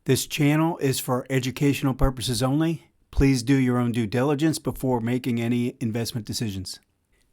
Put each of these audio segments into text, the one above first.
This channel is for educational purposes only. Please do your own due diligence before making any investment decisions.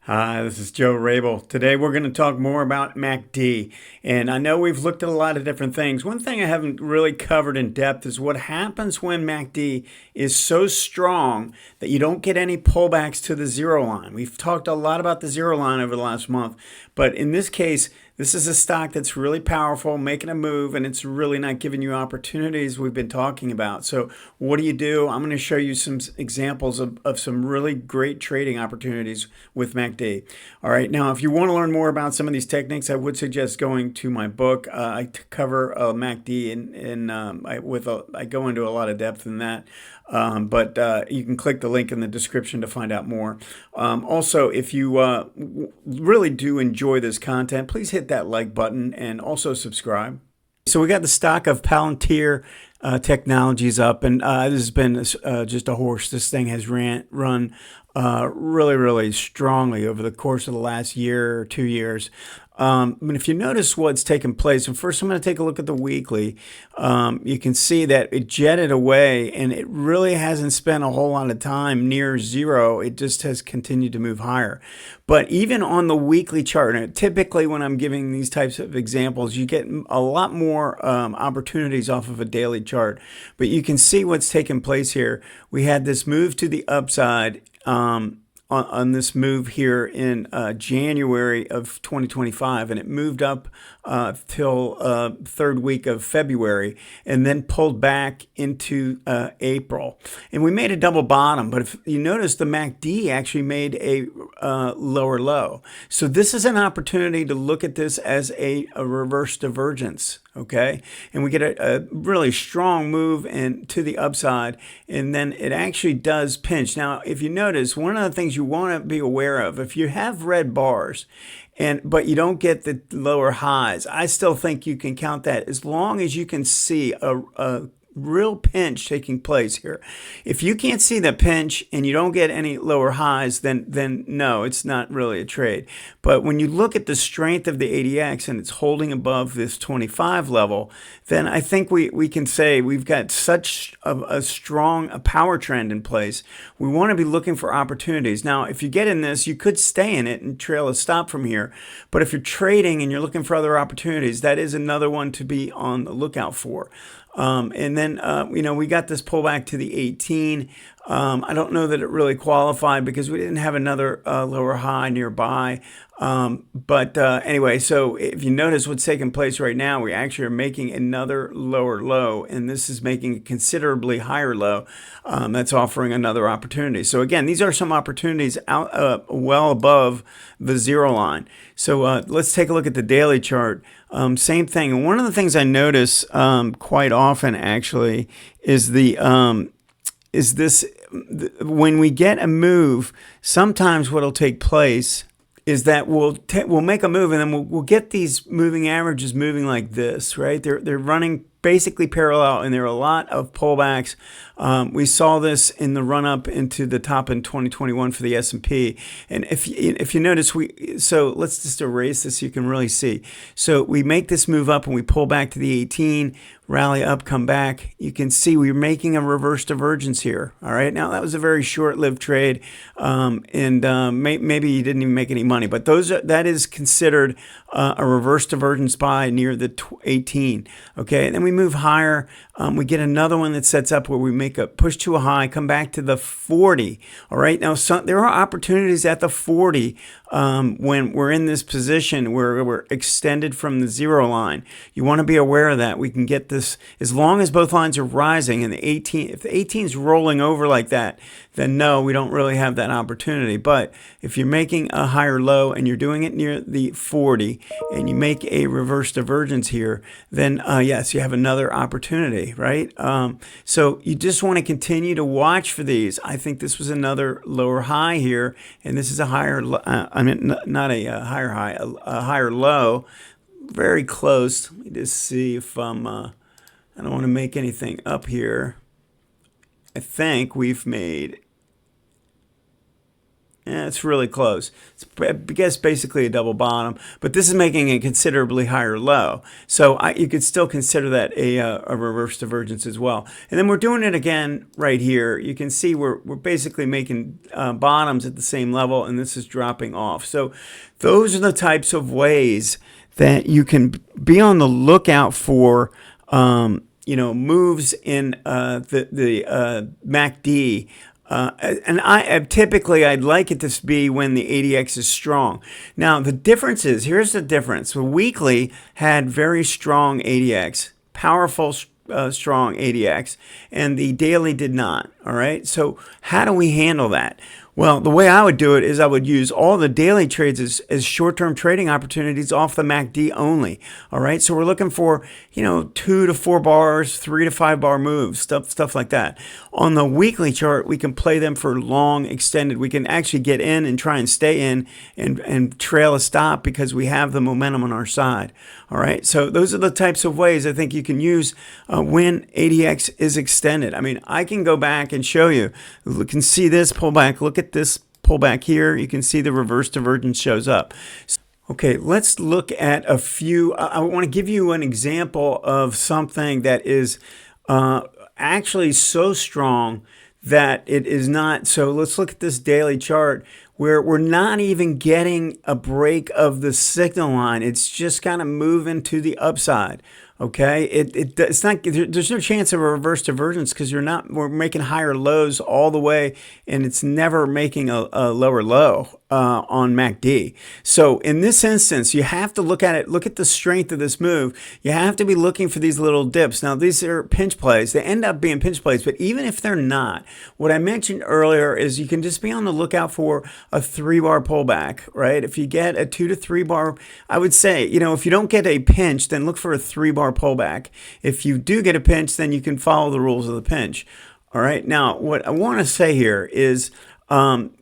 Hi, this is Joe Rabil. Today we're going to talk more about MACD. And I know we've looked at a lot of different things. One thing I haven't really covered in depth is what happens when MACD is so strong that you don't get any pullbacks to the zero line. We've talked a lot about the zero line over the last month, but in this case, this is a stock that's really powerful, making a move, and it's really not giving you opportunities we've been talking about. So what do? I'm going to show you some examples of some really great trading opportunities with MACD. All right, now if you want to learn more about some of these techniques, I would suggest going to my book. I cover MACD, and I go into a lot of depth in that. But you can click the link in the description to find out more. Also, if you really do enjoy this content, please hit that like button and also subscribe. So we got the stock of Palantir Technologies up, and this has been just a horse. This thing has run really strongly over the course of the last year or 2 years. But if you notice what's taken place, and first I'm going to take a look at the weekly, you can see that it jetted away and it really hasn't spent a whole lot of time near zero. It just has continued to move higher. But even on the weekly chart, and typically when I'm giving these types of examples, you get a lot more opportunities off of a daily chart. But you can see what's taken place here. We had this move to the upside on this move here in January of 2025, and it moved up till third week of February, and then pulled back into April. And we made a double bottom, but if you notice, the MACD actually made a lower low. So this is an opportunity to look at this as a reverse divergence. Okay, and we get a really strong move and to the upside, and then it actually does pinch. Now, if you notice, one of the things you want to be aware of, if you have red bars, but you don't get the lower highs, I still think you can count that as long as you can see a real pinch taking place here. If you can't see the pinch and you don't get any lower highs, then no, it's not really a trade. But when you look at the strength of the ADX and it's holding above this 25 level, then I think we can say we've got such a strong power trend in place. We want to be looking for opportunities. Now, if you get in this, you could stay in it and trail a stop from here. But if you're trading and you're looking for other opportunities, that is another one to be on the lookout for. And then, we got this pullback to the 18. I don't know that it really qualified because we didn't have another lower high nearby. But anyway, so if you notice what's taking place right now, we actually are making another lower low, and this is making a considerably higher low. That's offering another opportunity. So again, these are some opportunities out well above the zero line. So let's take a look at the daily chart. Same thing. And one of the things I notice quite often actually is when we get a move, sometimes what'll take place is that we'll make a move, and then we'll get these moving averages moving like this, right? They're running basically parallel, and there are a lot of pullbacks. We saw this in the run up into the top in 2021 for the S&P. And if you notice, so let's just erase this so you can really see. So we make this move up and we pull back to the 18, rally up, come back. You can see we're making a reverse divergence here. All right, now that was a very short-lived trade, and maybe you didn't even make any money, but that is considered a reverse divergence buy near the 18. Okay, and then we move higher. We get another one that sets up where we make a push to a high, come back to the 40. All right, now there are opportunities at the 40 when we're in this position where we're extended from the zero line. You want to be aware of that. We can get this as long as both lines are rising, and if the 18 is rolling over like that, then no, we don't really have that opportunity. But if you're making a higher low and you're doing it near the 40 and you make a reverse divergence here, then yes, you have another opportunity, right? So you just want to continue to watch for these. I think this was another lower high here, and this is a higher, not a higher high, a higher low, very close. Let me just see if I don't want to make anything up here. I think we've made, It's really close. It's, I guess, basically a double bottom, but this is making a considerably higher low. So you could still consider that a reverse divergence as well. And then we're doing it again right here. You can see we're basically making bottoms at the same level, and this is dropping off. So those are the types of ways that you can be on the lookout for moves in the MACD. And I'd like it to be when the ADX is strong. Now the difference is, here's the difference. The weekly had very strong ADX, powerful, strong ADX, and the daily did not. All right. So how do we handle that? Well, the way I would do it is I would use all the daily trades as short-term trading opportunities off the MACD only. All right, so we're looking for 2 to 4 bars, 3 to 5 bar moves, stuff like that. On the weekly chart, we can play them for long, extended. We can actually get in and try and stay in and trail a stop because we have the momentum on our side. All right, so those are the types of ways I think you can use when ADX is extended. I mean, I can go back and show you. You can see this pullback. Look at this pullback here. You can see the reverse divergence shows up. Okay, let's look at a few. I want to give you an example of something that is actually so strong that it is not. So let's look at this daily chart where we're not even getting a break of the signal line. It's just kind of moving to the upside. Okay, it's not. There's no chance of a reverse divergence because we're making higher lows all the way, and it's never making a lower low on MACD. So in this instance, you have to look at it. Look at the strength of this move. You have to be looking for these little dips. Now these are pinch plays. They end up being pinch plays, but even if they're not, what I mentioned earlier is you can just be on the lookout for a 3-bar pullback. Right? If you get a 2 to 3 bar, I would say if you don't get a pinch, then look for a 3-bar pullback. If you do get a pinch, then you can follow the rules of the pinch. All right. Now, what I want to say here is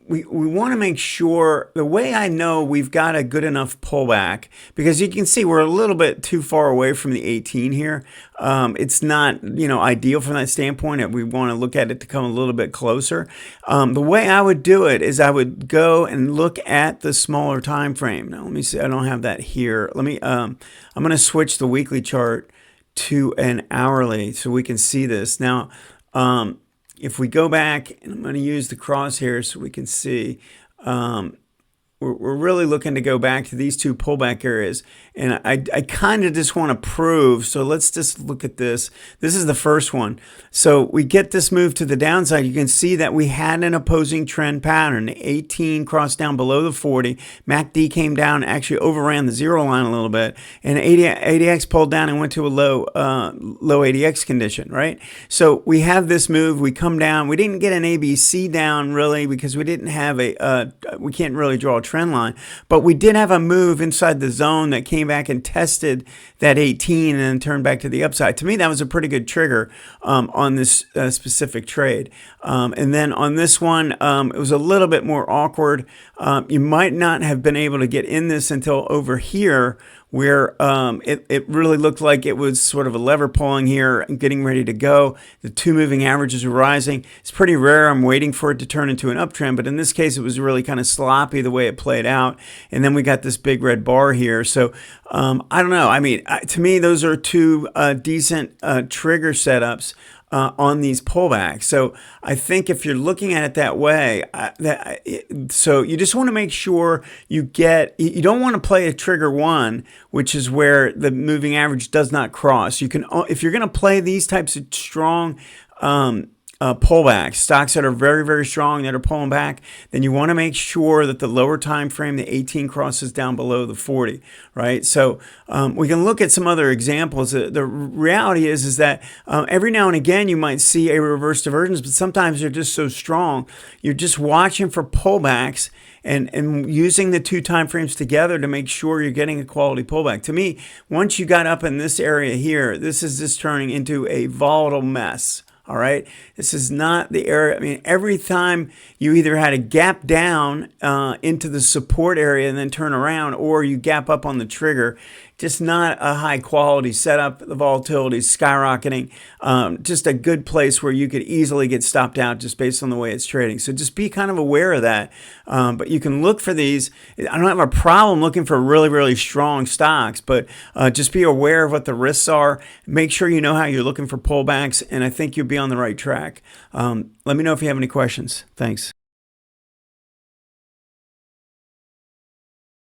we want to make sure, the way I know we've got a good enough pullback, because you can see we're a little bit too far away from the 18 here. It's not, ideal from that standpoint. We want to look at it to come a little bit closer. The way I would do it is I would go and look at the smaller time frame. Now, let me see. I don't have that here. Let me, I'm going to switch the weekly chart to an hourly so we can see this. Now, if we go back, and I'm going to use the crosshairs so we can see, we're really looking to go back to these two pullback areas. And I kind of just want to prove, so let's just look at this. This is the first one. So we get this move to the downside. You can see that we had an opposing trend pattern. The 18 crossed down below the 40. MACD came down, actually overran the zero line a little bit. And ADX pulled down and went to a low ADX condition, right? So we have this move. We come down. We didn't get an ABC down really because we didn't have we can't really draw a trend line. But we did have a move inside the zone that came back and tested that 18 and then turned back to the upside. To me, that was a pretty good trigger on this specific trade. And then on this one, it was a little bit more awkward. You might not have been able to get in this until over here, where it really looked like it was sort of a lever pulling here and getting ready to go. The 2 moving averages are rising. It's pretty rare. I'm waiting for it to turn into an uptrend, but in this case, it was really kind of sloppy the way it played out. And then we got this big red bar here. So I don't know. I mean, to me, those are 2 decent trigger setups on these pullbacks. So I think if you're looking at it that way, so you just want to make sure you don't want to play a trigger 1, which is where the moving average does not cross. You can, if you're going to play these types of strong pullbacks, stocks that are very, very strong that are pulling back, then you want to make sure that the lower time frame, the 18, crosses down below the 40, right? So we can look at some other examples. The reality is that every now and again you might see a reverse divergence, but sometimes they're just so strong. You're just watching for pullbacks and using the 2 time frames together to make sure you're getting a quality pullback. To me, once you got up in this area here, this is just turning into a volatile mess. All right, this is not the area. I mean, every time you either had a gap down into the support area and then turn around, or you gap up on the trigger, just not a high quality setup. The volatility is skyrocketing. Just a good place where you could easily get stopped out just based on the way it's trading. So just be kind of aware of that. But you can look for these. I don't have a problem looking for really, really strong stocks, but just be aware of what the risks are. Make sure you know how you're looking for pullbacks, and I think you'll be on the right track. Let me know if you have any questions. Thanks.